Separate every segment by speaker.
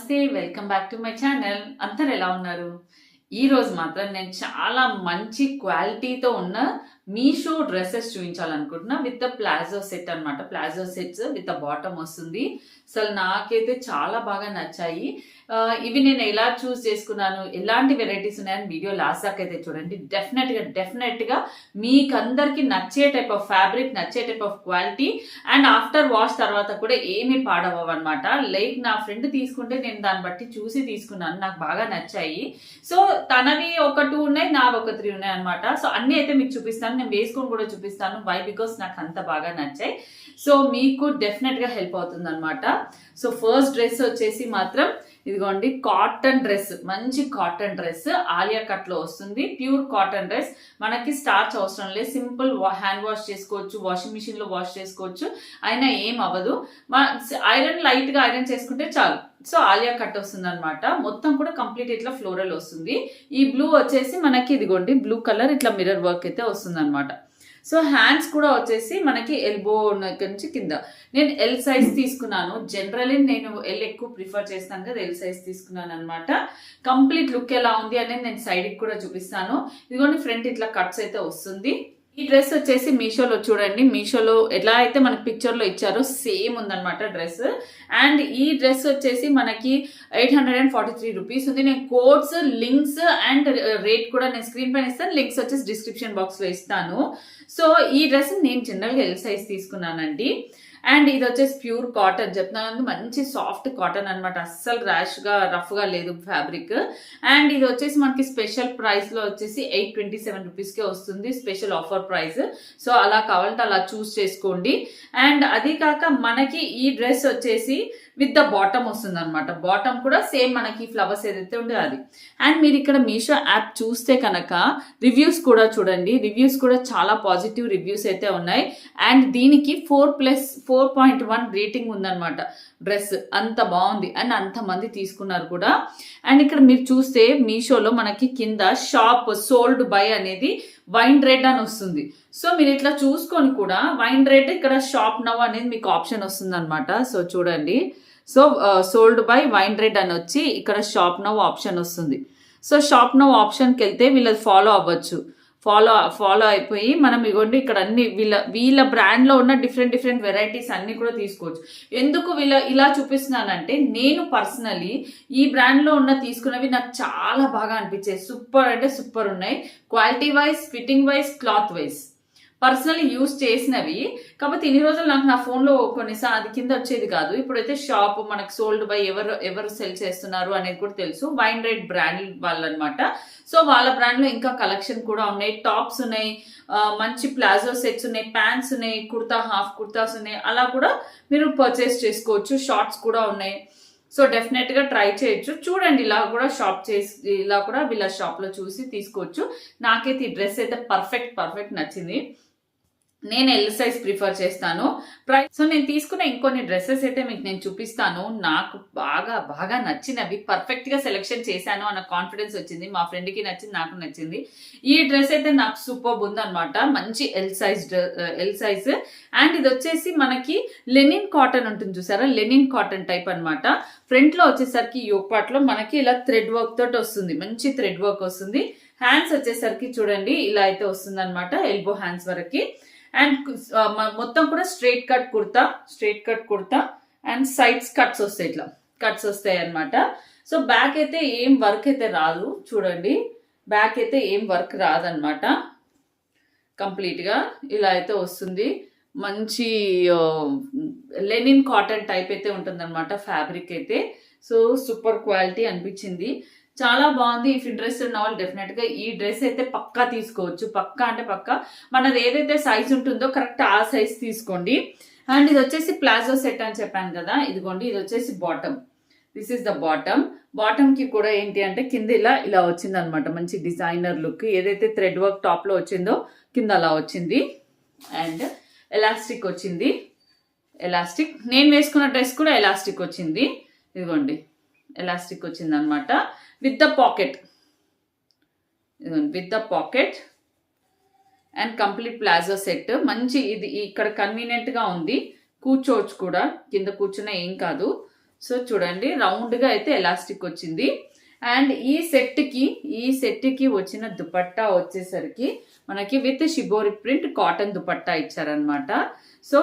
Speaker 1: నమస్తే, welcome back to my channel. అందరు ఎలా ఉన్నారు? ఈరోజు మాత్రం నేను చాలా మంచి క్వాలిటీతో ఉన్న మీషో డ్రెస్సెస్ చూపించాలనుకుంటున్నా. విత్ ద ప్లాజో సెట్ అనమాట. ప్లాజో సెట్స్ విత్ బాటమ్ వస్తుంది. అసలు నాకైతే చాలా బాగా నచ్చాయి. ఇవి నేను ఎలా చూస్ చేసుకున్నాను, ఎలాంటి వెరైటీస్ ఉన్నాయని వీడియో లాస్ట్ దాకా అయితే చూడండి. డెఫినెట్ గా మీకు అందరికి నచ్చే టైప్ ఆఫ్ ఫ్యాబ్రిక్, నచ్చే type of quality and after wash తర్వాత కూడా ఏమీ పాడవవు అనమాట. లైక్ నా ఫ్రెండ్ తీసుకుంటే నేను దాన్ని బట్టి చూసి తీసుకున్నాను, నాకు బాగా నచ్చాయి. సో తనవి ఒక 2 ఉన్నాయి, నావి ఒక 3 ఉన్నాయి అనమాట. సో అన్ని అయితే మీకు చూపిస్తాను, నేను వేసుకొని కూడా చూపిస్తాను. వై? బికాస్ నాకు అంత బాగా నచ్చాయి. సో మీకు డెఫినెట్ గా హెల్ప్ అవుతుంది అనమాట. సో ఫస్ట్ డ్రెస్ వచ్చేసి మాత్రం ఇదిగోండి, కాటన్ డ్రెస్, మంచి కాటన్ డ్రెస్ ఆలియా కట్ లో వస్తుంది. ప్యూర్ కాటన్ డ్రెస్, మనకి స్టార్చ్ అవసరం లేదు. సింపుల్ హ్యాండ్ వాష్ చేసుకోవచ్చు, వాషింగ్ మిషన్ లో వాష్ చేసుకోవచ్చు, అయినా ఏం అవ్వదు. ఐరన్ లైట్ గా ఐరన్ చేసుకుంటే చాలు. సో ఆలియా కట్ వస్తుంది అనమాట. మొత్తం కూడా కంప్లీట్ ఇట్లా ఫ్లోరల్ వస్తుంది. ఈ బ్లూ వచ్చేసి మనకి ఇదిగోండి బ్లూ కలర్ ఇట్లా మిర్రర్ వర్క్ అయితే వస్తుంది అనమాట. సో హ్యాండ్స్ కూడా వచ్చేసి మనకి ఎల్బో నుంచి కింద. నేను ఎల్ సైజ్ తీసుకున్నాను. జనరల్లీ నేను ఎల్ ఎక్కువ ప్రిఫర్ చేస్తాను కదా, ఎల్ సైజ్ తీసుకున్నాను అనమాట. కంప్లీట్ లుక్ ఎలా ఉంది అనేది నేను సైడ్ కి కూడా చూపిస్తాను. ఇదిగోండి ఫ్రంట్ ఇట్లా కట్స్ అయితే వస్తుంది. ఈ డ్రెస్ వచ్చేసి మీషోలో చూడండి, మీషోలో ఎలా అయితే మనకి పిక్చర్ లో ఇచ్చారో సేమ్ ఉందన్నమాట డ్రెస్. అండ్ ఈ డ్రెస్ వచ్చేసి మనకి 843 రూపీస్ ఉంది. నేను కోడ్స్, లింక్స్ అండ్ రేట్ కూడా నేను స్క్రీన్ పైన ఇస్తాను. లింక్స్ వచ్చేసి డిస్క్రిప్షన్ బాక్స్ లో ఇస్తాను. సో ఈ డ్రెస్ నేను జనరల్ గా ఎల్ సైజ్ తీసుకున్నానండి. అండ్ ఇది వచ్చేసి ప్యూర్ కాటన్ చెప్తున్నాను, మంచి సాఫ్ట్ కాటన్ అనమాట. అస్సలు ర్యాష్ గా రఫ్ గా లేదు ఫ్యాబ్రిక్. అండ్ ఇది వచ్చేసి మనకి స్పెషల్ ప్రైస్ లో వచ్చేసి 827 రూపీస్ కే వస్తుంది, స్పెషల్ ఆఫర్ ప్రైస్. సో అలా కావాలంటే అలా చూస్ చేసుకోండి. అండ్ అది కాక మనకి ఈ డ్రెస్ వచ్చేసి విత్ ద బాటమ్ వస్తుంది అనమాట. బాటమ్ కూడా సేమ్ మనకి ఫ్లవర్స్ ఏదైతే ఉందో అది. అండ్ మీరు ఇక్కడ మీషో యాప్ చూస్తే కనుక రివ్యూస్ కూడా చూడండి. రివ్యూస్ కూడా చాలా పాజిటివ్ రివ్యూస్ అయితే ఉన్నాయి. అండ్ దీనికి 4.1 రేటింగ్ ఉందన్నమాట. డ్రెస్ అంత బాగుంది అండ్ అంతమంది తీసుకున్నారు కూడా. అండ్ ఇక్కడ మీరు చూస్తే మీషోలో మనకి కింద షాప్ సోల్డ్ బై అనేది వైన్ రెడ్ అని వస్తుంది. సో మీరు ఇట్లా చూసుకొని కూడా వైన్ రెడ్ ఇక్కడ షాప్ నవ్ అనేది మీకు ఆప్షన్ వస్తుంది అనమాట. సో చూడండి, so sold by wine red అని వచ్చి ఇక్కడ షాప్ నవ్ ఆప్షన్ వస్తుంది. సో షాప్ నవ్ ఆప్షన్కి వెళ్తే వీళ్ళది ఫాలో అవ్వచ్చు. ఫాలో అయిపోయి మనం ఇగోండి ఇక్కడ అన్ని వీళ్ళ బ్రాండ్ లో ఉన్న డిఫరెంట్ వెరైటీస్ అన్ని కూడా తీసుకోవచ్చు. ఎందుకు ఇలా చూపిస్తున్నానంటే, నేను పర్సనలీ ఈ బ్రాండ్ లో ఉన్న తీసుకున్నవి నాకు చాలా బాగా అనిపించాయి. సూపర్ అంటే సూపర్ ఉన్నాయి. Quality wise, fitting wise, cloth wise personally use చేసినవి. కాకపోతే ఇన్ని రోజులు నాకు నా ఫోన్ లో కొన్నిసార్లు అది కింద వచ్చేది కాదు. ఇప్పుడైతే షాప్ మనకు సోల్డ్ బై ఎవరు సెల్ చేస్తున్నారు అనేది కూడా తెలుసు. వైన్ రెడ్ బ్రాండ్ వాళ్ళు అనమాట. సో వాళ్ళ బ్రాండ్ లో ఇంకా కలెక్షన్ కూడా ఉన్నాయి. టాప్స్ ఉన్నాయి, మంచి ప్లాజో సెట్స్ ఉన్నాయి, ప్యాంట్స్ ఉన్నాయి, కుర్తా, హాఫ్ కుర్తాస్ ఉన్నాయి. అలా కూడా మీరు పర్చేస్ చేసుకోవచ్చు. షార్ట్స్ కూడా ఉన్నాయి. సో డెఫినెట్ గా ట్రై చేయొచ్చు. చూడండి, ఇలా కూడా ఇలా కూడా వీళ్ళ షాప్ లో చూసి తీసుకోవచ్చు. నాకైతే ఈ డ్రెస్ అయితే పర్ఫెక్ట్ నచ్చింది. నేను ఎల్ సైజ్ ప్రిఫర్ చేస్తాను. సో నేను తీసుకున్న ఇంకొన్ని డ్రెస్సెస్ అయితే మీకు నేను చూపిస్తాను. నాకు బాగా నచ్చినవి, పర్ఫెక్ట్ గా సెలెక్షన్ చేశాను అన్న కాన్ఫిడెన్స్ వచ్చింది. మా ఫ్రెండ్ కి నచ్చింది, నాకు నచ్చింది. ఈ డ్రెస్ అయితే నాకు సూపర్ ఉంది అనమాట. మంచి ఎల్ సైజ్. అండ్ ఇది వచ్చేసి మనకి లెనిన్ కాటన్ ఉంటుంది చూసారా, లెనిన్ కాటన్ టైప్ అనమాట. ఫ్రంట్ లో వచ్చేసరికి యోక్ పార్ట్ లో మనకి ఇలా థ్రెడ్ వర్క్ తోటి వస్తుంది, మంచి థ్రెడ్ వర్క్ వస్తుంది. హ్యాండ్స్ వచ్చేసరికి చూడండి ఇలా అయితే వస్తుంది అనమాట, ఎల్బో హ్యాండ్స్ వరకు. అండ్ మొత్తం కూడా straight cut kurta and sides cuts వస్తాయి, ఇట్లా కట్స్ వస్తాయి అనమాట. సో బ్యాక్ అయితే ఏం వర్క్ అయితే రాదు. చూడండి, బ్యాక్ అయితే ఏం వర్క్ రాదనమాట. కంప్లీట్ గా ఇలా అయితే వస్తుంది. మంచి లెనిన్ కాటన్ టైప్ అయితే ఉంటుంది అనమాట ఫ్యాబ్రిక్ అయితే. సో సూపర్ క్వాలిటీ అనిపించింది, చాలా బాగుంది. ఇఫ్ ఇంట్రెస్ట్ ఉన్న వాళ్ళు డెఫినెట్ గా ఈ డ్రెస్ అయితే పక్కా తీసుకోవచ్చు. పక్కా మనది ఏదైతే సైజ్ ఉంటుందో కరెక్ట్ ఆ సైజ్ తీసుకోండి. అండ్ ఇది వచ్చేసి ప్లాజో సెట్ అని చెప్పాను కదా, ఇదిగోండి ఇది వచ్చేసి bottom. This is the bottom కి కూడా ఏంటి అంటే కింద ఇలా వచ్చింది అనమాట. మంచి డిజైనర్ లుక్. ఏదైతే థ్రెడ్ వర్క్ టాప్ లో వచ్చిందో కింద అలా వచ్చింది. అండ్ ఎలాస్టిక్ వచ్చింది. నేను వేసుకున్న డ్రెస్ కూడా ఎలాస్టిక్ వచ్చింది. ఇదిగోండి ఎలాస్టిక్ వచ్చింది అనమాట. With the pocket and complete palazzo set. మంచి ఇది ఇక్కడ కన్వీనియంట్ గా ఉంది, కూర్చోవచ్చు కూడా, కింద కూర్చున్నా ఏం కాదు. సో చూడండి రౌండ్ గా అయితే ఎలాస్టిక్ వచ్చింది. అండ్ ఈ సెట్ కి వచ్చిన దుపట్టా వచ్చేసరికి మనకి with shibori print cotton dupatta ఇచ్చారనమాట. సో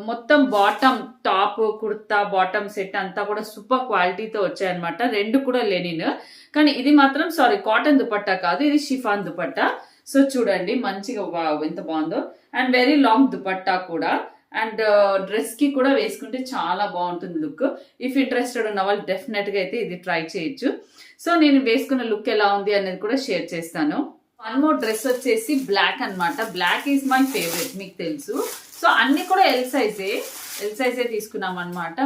Speaker 1: మొత్తం bottom top kurta bottom set అంతా కూడా సూపర్ క్వాలిటీతో వచ్చాయన్నమాట. రెండు కూడా లెనిన్, కానీ ఇది మాత్రం కాటన్ దుపట్టా కాదు, ఇది షిఫాన్ దుపట్టా. సో చూడండి మంచిగా ఎంత బాగుందో. అండ్ వెరీ లాంగ్ దుపట్టా కూడా. అండ్ డ్రెస్ కి కూడా వేసుకుంటే చాలా బాగుంటుంది లుక్. ఇఫ్ ఇంట్రెస్టెడ్ ఉన్న వాళ్ళు డెఫినెట్ గా అయితే ఇది ట్రై చేయొచ్చు. సో నేను వేసుకున్న లుక్ ఎలా ఉంది అనేది కూడా షేర్ చేస్తాను. వన్ మోర్ డ్రెస్ వచ్చేసి బ్లాక్ అన్నమాట. బ్లాక్ ఈజ్ మై ఫేవరెట్, మీకు తెలుసు. సో అన్ని కూడా ఎల్ సైజే తీసుకున్నాం అనమాట.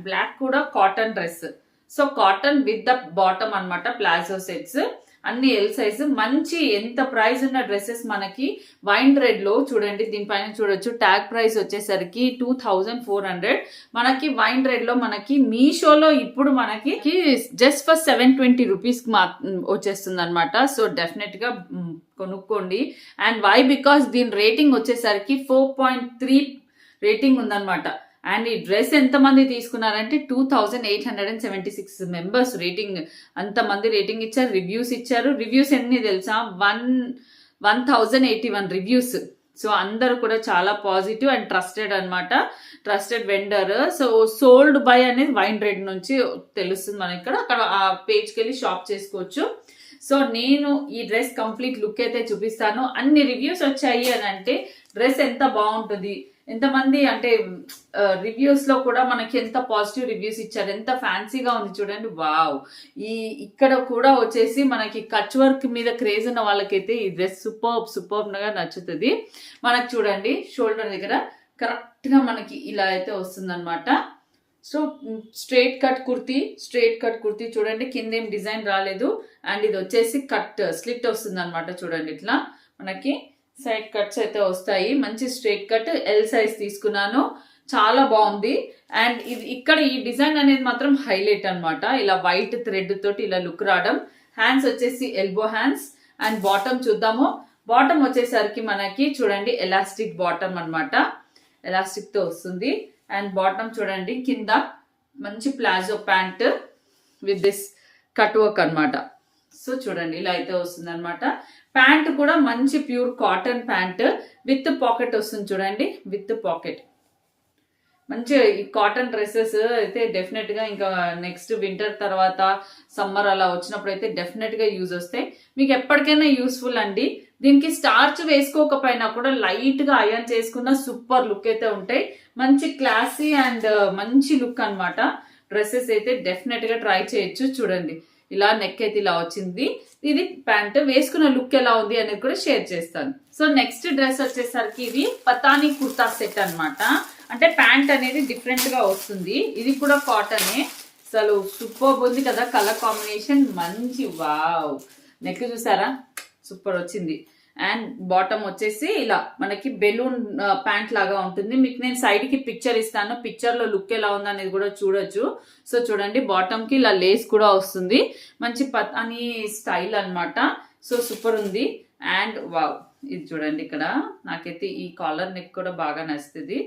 Speaker 1: బ్లాక్ కూడా cotton dress. So cotton with the bottom అన్నమాట, ప్లాజో సెట్స్ అన్ని ఎల్ సైజ్. మంచి ఎంత ప్రైస్ ఉన్న డ్రెస్సెస్ మనకి వైన్ రెడ్ లో చూడండి, దీనిపైన చూడొచ్చు ట్యాగ్ ప్రైస్ వచ్చేసరికి 2400. మనకి వైన్ రెడ్ లో మనకి మీషోలో ఇప్పుడు మనకి జస్ట్ ఫర్ 720 రూపీస్ వచ్చేస్తుంది అనమాట. సో డెఫినెట్ గా కొనుక్కోండి. అండ్ వై బికాస్ దీని రేటింగ్ వచ్చేసరికి 4.3 రేటింగ్ ఉందన్నమాట. అండ్ ఈ డ్రెస్ ఎంతమంది తీసుకున్నారంటే 2876 మెంబర్స్ రేటింగ్, అంతమంది రేటింగ్ ఇచ్చారు, రివ్యూస్ ఎన్ని తెలుసా, 1081 రివ్యూస్. సో అందరూ కూడా చాలా పాజిటివ్ అండ్ ట్రస్టెడ్ అనమాట, trusted vendor. So sold by అనేది వైన్ రెడ్ నుంచి తెలుస్తుంది మనకి. అక్కడ ఆ పేజ్కి వెళ్ళి షాప్ చేసుకోవచ్చు. సో నేను ఈ డ్రెస్ కంప్లీట్ లుక్ అయితే చూపిస్తాను. అన్ని రివ్యూస్ వచ్చాయి అని అంటే డ్రెస్ ఎంత బాగుంటుంది, ఎంతమంది అంటే రివ్యూస్ లో కూడా మనకి ఎంత పాజిటివ్ రివ్యూస్ ఇచ్చారు, ఎంత ఫ్యాన్సీగా ఉంది చూడండి. వావ్. ఇక్కడ కూడా వచ్చేసి మనకి కచ్ వర్క్ మీద క్రేజ్ ఉన్న వాళ్ళకైతే ఈ డ్రెస్ సూపర్ గా నచ్చుతుంది. మనకి చూడండి షోల్డర్ దగ్గర కరెక్ట్ గా మనకి ఇలా అయితే వస్తుంది అనమాట. సో స్ట్రైట్ కట్ కుర్తీ చూడండి, కింద ఏం డిజైన్ రాలేదు. అండ్ ఇది వచ్చేసి స్లిట్ వస్తుంది అనమాట. చూడండి ఇట్లా మనకి సైడ్ కట్స్ అయితే వస్తాయి. మంచి స్ట్రైట్ కట్ ఎల్ సైజ్ తీసుకున్నాను, చాలా బాగుంది. అండ్ ఇది ఇక్కడ ఈ డిజైన్ అనేది మాత్రం హైలైట్ అనమాట. ఇలా వైట్ థ్రెడ్ తోటి ఇలా లుక్ రావడం. హ్యాండ్స్ వచ్చేసి ఎల్బో హ్యాండ్స్. అండ్ బాటమ్ చూద్దాము. బాటమ్ వచ్చేసరికి మనకి చూడండి ఎలాస్టిక్ బాటమ్ అనమాట, ఎలాస్టిక్ తో వస్తుంది. అండ్ బాటమ్ చూడండి కింద మంచి palazzo pant with this cut work అనమాట. సో చూడండి ఇలా అయితే వస్తుంది అనమాట. ప్యాంట్ కూడా మంచి pure cotton pant with pocket వస్తుంది చూడండి, విత్ పాకెట్. మంచి కాటన్ డ్రెస్సెస్ అయితే డెఫినెట్ గా ఇంకా నెక్స్ట్ వింటర్ తర్వాత సమ్మర్ అలా వచ్చినప్పుడు అయితే డెఫినెట్ గా యూజ్ వస్తాయి. మీకు ఎప్పటికైనా యూస్ఫుల్ అండి. దీనికి స్టార్చ్ వేసుకోకపోయినా కూడా లైట్ గా అయర్న్ చేసుకున్న సూపర్ లుక్ అయితే ఉంటాయి. మంచి క్లాసీ అండ్ మంచి లుక్ అనమాట. డ్రెస్సెస్ అయితే డెఫినెట్ గా ట్రై చేయొచ్చు. చూడండి ఇలా నెక్ అయితే ఇలా వచ్చింది. ఇది ప్యాంట్ వేసుకున్న లుక్ ఎలా ఉంది అనేది కూడా షేర్ చేస్తాను. సో నెక్స్ట్ డ్రెస్ వచ్చేసరికి ఇది పతానీ కుర్తా సెట్ అనమాట. అంటే ప్యాంట్ అనేది డిఫరెంట్ గా వస్తుంది. ఇది కూడా కాటనే. అసలు సూపర్ ఉంది కదా కలర్ కాంబినేషన్, మంచి వావ్. నెక్ చూసారా సూపర్ వచ్చింది. అండ్ బాటమ్ వచ్చేసి ఇలా మనకి బెలూన్ ప్యాంట్ లాగా ఉంటుంది. మీకు నేను సైడ్ కి పిక్చర్ ఇస్తాను, పిక్చర్ లో లుక్ ఎలా ఉంది అనేది కూడా చూడొచ్చు. సో చూడండి బాటమ్ కి ఇలా లేస్ కూడా వస్తుంది, మంచి పతానీ స్టైల్ అనమాట. సో సూపర్ ఉంది. అండ్ వావ్ ఇది చూడండి ఇక్కడ నాకైతే ఈ కాలర్ నెక్ కూడా బాగా నచ్చుతుంది.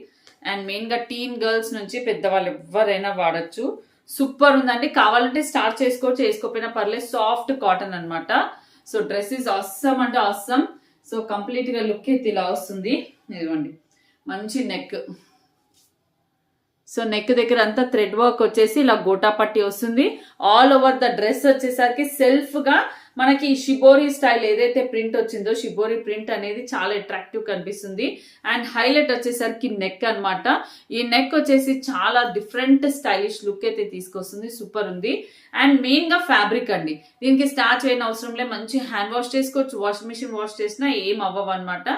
Speaker 1: అండ్ మెయిన్ గా టీన్ గర్ల్స్ నుంచి పెద్దవాళ్ళు ఎవరైనా వాడచ్చు. సూపర్ ఉందండి. కావాలంటే స్టార్ట్ చేసుకోవచ్చు, వేసుకోకపోయినా పర్లేదు. సాఫ్ట్ కాటన్ అనమాట. సో డ్రెస్ ఇస్ ఆసమ్ అంటే ఆసమ్. సో కంప్లీట్ గా లుక్ అయితే ఇలా వస్తుంది. ఇదిగోండి మంచి నెక్. సో నెక్ దగ్గర అంతా థ్రెడ్ వర్క్ వచ్చేసి ఇలా గోటా పట్టి వస్తుంది. ఆల్ ఓవర్ ద డ్రెస్ వచ్చేసరికి సెల్ఫ్ గా మనకి షిబోరి స్టైల్ ఏదైతే ప్రింట్ వచ్చిందో షిబోరి ప్రింట్ అనేది చాలా అట్రాక్టివ్ కనిపిస్తుంది. అండ్ హైలైట్ వచ్చేసరికి నెక్ అనమాట. ఈ నెక్ వచ్చేసి చాలా డిఫరెంట్ స్టైలిష్ లుక్ అయితే తీసుకొస్తుంది. సూపర్ ఉంది. అండ్ మెయిన్ గా ఫ్యాబ్రిక్ అండి, దీనికి స్టార్చ్ అయిన అవసరం లేదు. మంచి హ్యాండ్ వాష్ చేసుకోవచ్చు, వాషింగ్ మిషన్ వాష్ చేసినా ఏం అవ్వవు అనమాట.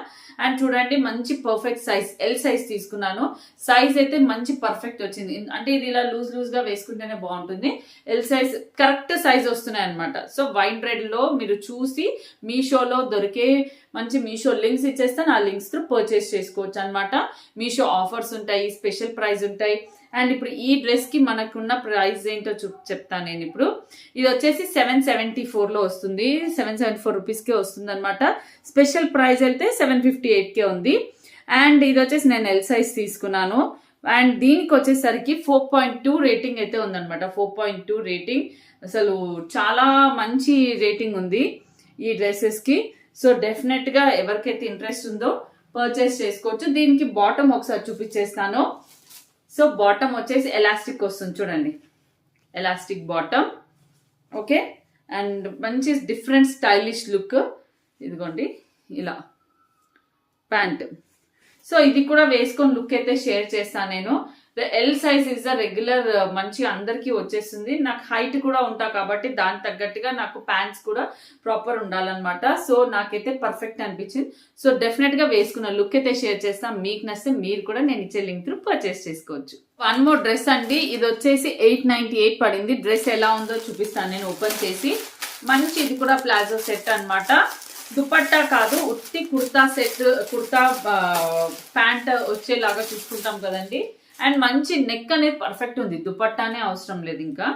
Speaker 1: అండ్ చూడండి మంచి పర్ఫెక్ట్ సైజ్, ఎల్ సైజ్ తీసుకున్నాను. సైజ్ అయితే మంచి పర్ఫెక్ట్ వచ్చింది. అంటే ఇది ఇలా లూజ్ గా వేసుకుంటేనే బాగుంటుంది. ఎల్ సైజ్ కరెక్ట్ సైజ్ వస్తున్నాయి అనమాట. సో వైన్ రెడ్ లో మీరు చూసి మీషోలో దొరికే మంచి మీషో లింక్స్ ఇచ్చేస్తాను, ఆ లింక్స్ తో పర్చేస్ చేసుకోవచ్చు అనమాట. మీషో ఆఫర్స్ ఉంటాయి, స్పెషల్ ప్రైస్ ఉంటాయి. అండ్ ఇప్పుడు ఈ డ్రెస్ కి మనకున్న ప్రైస్ ఏంటో చెప్తాను నేను ఇప్పుడు. ఇది వచ్చేసి 774 లో వస్తుంది, 774 రూపీస్ కే వస్తుంది అనమాట. స్పెషల్ ప్రైస్ అయితే 758 కే ఉంది. అండ్ ఇది వచ్చేసి నేను ఎల్ సైజ్ తీసుకున్నాను. అండ్ దీనికి వచ్చేసరికి 4.2 రేటింగ్ అయితే ఉందన్నమాట. 4.2 రేటింగ్, అసలు చాలా మంచి రేటింగ్ ఉంది ఈ డ్రెస్సెస్కి. సో డెఫినెట్గా ఎవరికైతే ఇంట్రెస్ట్ ఉందో పర్చేస్ చేసుకోవచ్చు. దీనికి బాటమ్ ఒకసారి చూపించేస్తాను. సో బాటమ్ వచ్చేసి ఎలాస్టిక్ వస్తుంది చూడండి, ఎలాస్టిక్ బాటమ్. ఓకే, అండ్ మంచి డిఫరెంట్ స్టైలిష్ లుక్. ఇదిగోండి ఇలా ప్యాంట్. సో ఇది కూడా వేసుకొని లుక్ అయితే షేర్ చేస్తాను నేను. L size is the regular, మంచి అందరికీ వచ్చేస్తుంది. నాకు హైట్ కూడా ఉంటా కాబట్టి దానికి తగ్గట్టుగా నాకు ప్యాంట్స్ కూడా ప్రాపర్ ఉండాలన్నమాట. సో నాకైతే పర్ఫెక్ట్ అనిపించింది. సో డెఫినెట్ గా వేసుకున్న లుక్ అయితే షేర్ చేస్తాను. మీకు నచ్చితే మీరు కూడా నేను ఇచ్చే లింక్ త్రూ పర్చేస్ చేసుకోవచ్చు. వన్ మోర్ డ్రెస్ అండి, ఇది వచ్చేసి 898 పడింది. డ్రెస్ ఎలా ఉందో చూపిస్తాను నేను ఓపెన్ చేసి. మంచి ఇది కూడా ప్లాజో సెట్ అన్నమాట. దుపట్టా కాదు, ఉత్తి కుర్తా సెట్, కుర్తా ప్యాంట్ వచ్చేలాగా చూసుకుంటాం కదండి. అండ్ మంచి నెక్ అనేది పర్ఫెక్ట్ ఉంది, దుపట్టానే అవసరం లేదు ఇంకా.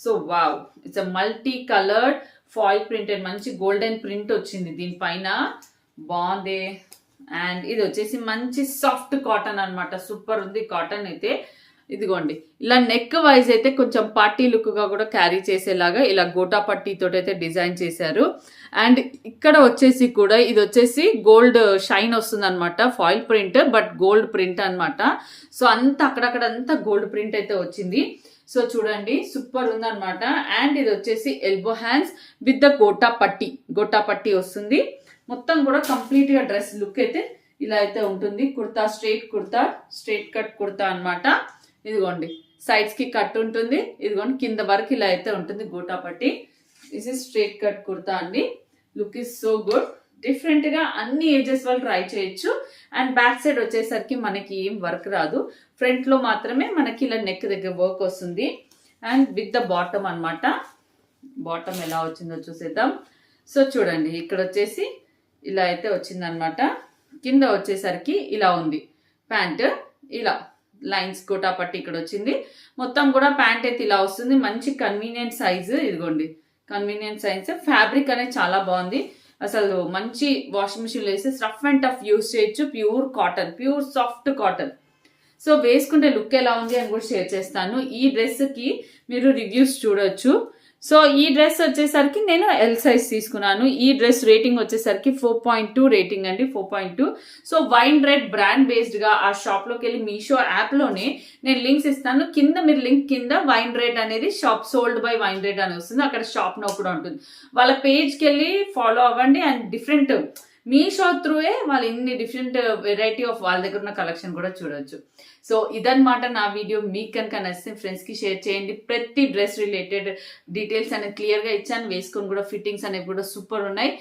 Speaker 1: So wow, it's a multi coloured foil printed, మంచి గోల్డెన్ ప్రింట్ వచ్చింది దీనిపైన, బాగుంది. అండ్ ఇది వచ్చేసి మంచి సాఫ్ట్ కాటన్ అన్నమాట, సూపర్ ఉంది కాటన్ అయితే. ఇదిగోండి ఇలా నెక్ వైజ్ అయితే కొంచెం పార్టీ లుక్ గా కూడా క్యారీ చేసేలాగా ఇలా గోటా పట్టీతో అయితే డిజైన్ చేశారు. అండ్ ఇక్కడ వచ్చేసి కూడా ఇది వచ్చేసి గోల్డ్ షైన్ వస్తుంది అనమాట, foil print but gold print అన్నమాట. సో అంతా అక్కడక్కడ అంతా గోల్డ్ ప్రింట్ అయితే వచ్చింది. సో చూడండి సూపర్ ఉందన్నమాట. అండ్ ఇది వచ్చేసి elbow hands with the gota పట్టీ వస్తుంది. మొత్తం కూడా కంప్లీట్ గా డ్రెస్ లుక్ అయితే ఇలా అయితే ఉంటుంది. కుర్తా, స్ట్రైట్ కట్ కుర్తా అన్నమాట. ఇదిగోండి సైడ్స్ కి కట్ ఉంటుంది, ఇదిగోండి కింద వరకు ఇలా అయితే ఉంటుంది gota patti. This is straight cut kurta అండి. Look is so good. Different గా అన్ని ఏజెస్ వాళ్ళు ట్రై చేయొచ్చు. అండ్ బ్యాక్ సైడ్ వచ్చేసరికి మనకి ఏం వర్క్ రాదు, ఫ్రంట్ లో మాత్రమే మనకి ఇలా నెక్ దగ్గర వర్క్ వస్తుంది. అండ్ విత్ ద బాటమ్ అన్నమాట. బాటమ్ ఎలా వచ్చిందో చూసేద్దాం. సో చూడండి ఇక్కడ వచ్చేసి ఇలా అయితే వచ్చింది అనమాట. కింద వచ్చేసరికి ఇలా ఉంది ప్యాంట్, ఇలా లైన్స్ గోటా పట్టి ఇక్కడ వచ్చింది. మొత్తం కూడా ప్యాంట్ అయితే ఇలా వస్తుంది. మంచి కన్వీనియంట్ సైజు, ఇదిగోండి కన్వీనియంట్ సైజ్. ఫ్యాబ్రిక్ అనేది చాలా బాగుంది, అసలు మంచి వాషింగ్ మిషన్ వేసి రఫ్ అండ్ టఫ్ యూస్ చేయొచ్చు. Pure cotton, pure soft cotton. So వేసుకుంటే లుక్ ఎలా ఉంది అని కూడా షేర్ చేస్తాను. ఈ డ్రెస్ కి మీరు రివ్యూస్ చూడొచ్చు. సో ఈ డ్రెస్ వచ్చేసరికి నేను ఎల్ సైజ్ తీసుకున్నాను. ఈ డ్రెస్ రేటింగ్ వచ్చేసరికి 4.2 రేటింగ్ అండి, 4.2. So wine red brand based గా ఆ షాప్ లోకి వెళ్ళి మీషో యాప్ లోనే నేను లింక్స్ ఇస్తాను. కింద మీరు లింక్ కింద వైన్ రెడ్ అనేది shop sold by wine red అని వస్తుంది, అక్కడ షాప్ నో కూడా ఉంటుంది. వాళ్ళ పేజ్ కి వెళ్ళి ఫాలో అవ్వండి. అండ్ డిఫరెంట్ మీషో త్రూయే వాళ్ళు ఇన్ని డిఫరెంట్ వెరైటీ ఆఫ్ వాళ్ళ దగ్గర ఉన్న కలెక్షన్ కూడా చూడొచ్చు. సో ఇదన్నమాట నా వీడియో. మీకు కనుక నచ్చితే ఫ్రెండ్స్ కి షేర్ చేయండి. ప్రతి డ్రెస్ రిలేటెడ్ డీటెయిల్స్ అనేది క్లియర్ గా ఇచ్చాను, వేసుకొని కూడా ఫిట్టింగ్స్ అనేవి కూడా సూపర్ ఉన్నాయి.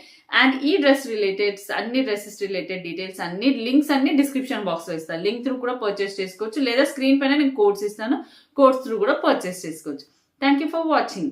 Speaker 1: అండ్ ఈ డ్రెస్ రిలేటెడ్ అన్ని డ్రెస్సెస్ రిలేటెడ్ డీటెయిల్స్ అన్ని లింక్స్ అన్ని డిస్క్రిప్షన్ బాక్స్ లో ఇస్తాను. లింక్ త్రూ కూడా పర్చేస్ చేసుకోవచ్చు, లేదా స్క్రీన్ పైన నేను కోడ్స్ ఇస్తాను, కోడ్స్ త్రూ కూడా పర్చేస్ చేసుకోవచ్చు. Thank you for watching.